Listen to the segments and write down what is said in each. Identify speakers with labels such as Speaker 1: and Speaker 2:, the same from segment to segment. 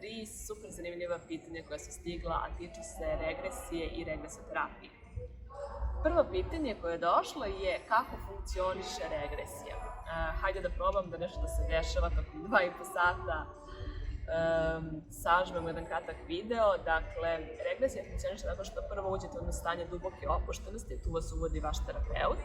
Speaker 1: 3 super zanimljiva pitanja koja su stigla, a tiču se regresije i regresoterapije. Prvo pitanje koje je došlo je kako funkcioniše regresija. Hajde da probam da nešto da se dešava tokom 2,5 sata sažmemo jedan kratak video. Dakle, regresija funkcioniše tako što prvo uđete u jedno stanje duboke opuštenosti, tu vas uvodi vaš terapeut.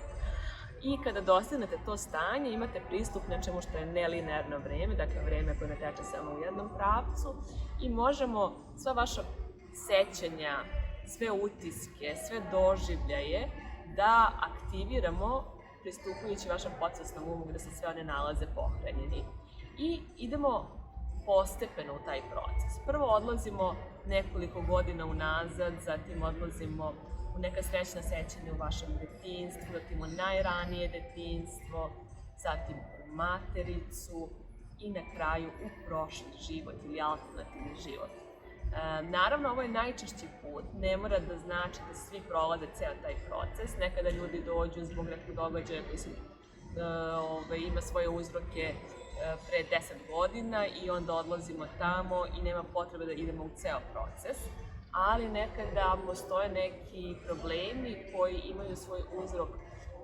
Speaker 1: I kada dostignete to stanje, imate pristup nečemu što je nelinearno vreme, dakle vreme koje ne teče samo u jednom pravcu i možemo sva vaša sećanja, sve utiske, sve doživljaje da aktiviramo pristupujući vašem podsvesnom umu gde se sve one nalaze pohranjeni. I idemo postepeno u taj proces. Prvo odlazimo nekoliko godina unazad, zatim odlazimo u neka srećna sećanja u vašem detinjstvu, zatim u najranije detinjstvo, zatim u matericu i na kraju u prošli život ili alternativni život. Naravno, ovo je najčešći put, ne mora da znači da svi prolaze ceo taj proces. Nekada ljudi dođu zbog nekog događaja koji ima svoje uzroke pre 10 godina i onda odlazimo tamo i nema potrebe da idemo u ceo proces. Ali nekada postoje neki problemi koji imaju svoj uzrok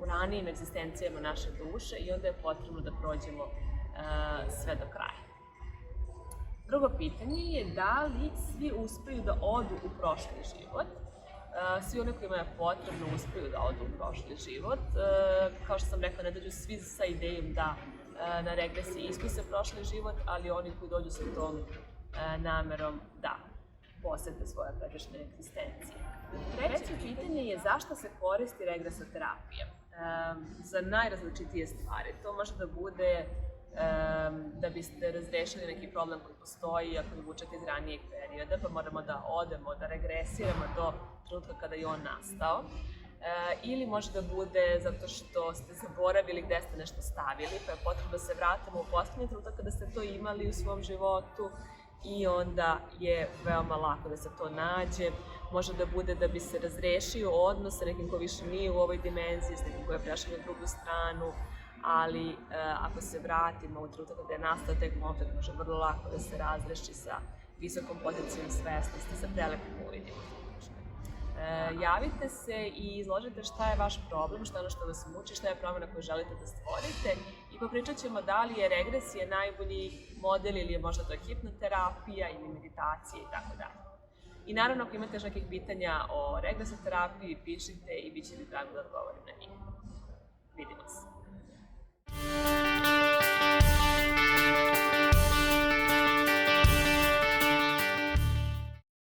Speaker 1: u ranijim egzistencijama naše duše i onda je potrebno da prođemo sve do kraja. Drugo pitanje je da li svi uspeju da odu u prošli život. Svi oni kojima je potrebno uspeju da odu u prošli život. Kao što sam rekla, ne dođu svi sa idejom da na regresiji iskuse prošli život, ali oni koji dođu sa tom namerom da posete svoje pređašnje egzistencije. Treće pitanje je zašto se koristi regresoterapija? Za najrazličitije stvari. To može da bude da biste razrešili neki problem koji postoji ako vi vučete iz ranijeg perioda, pa moramo da odemo, da regresiramo do trenutka kada je on nastao. Ili može da bude zato što ste zaboravili gde ste nešto stavili, pa je potrebno da se vratimo u poslednji trenutak kada ste to imali u svom životu i onda je veoma lako da se to nađe. Može da bude da bi se razrešio odnos sa nekim ko više nije u ovoj dimenziji, s nekim ko je prešao na drugu stranu, ali ako se vratimo u trenutak kada je nastao taj konflikt, može vrlo lako da se razreši sa visokom pozicijom svesnosti, sa prelepim uvidima. Javite se i izložite šta je vaš problem, šta je ono što vas muči, šta je promena koju želite da stvorite i popričat ćemo da li je regresija najbolji model ili je možda to hipnoterapija ili meditacija i tako dalje. I naravno, ako imate još nekih pitanja o regresoterapiji, pišite i bit će mi drago da odgovorim na njih.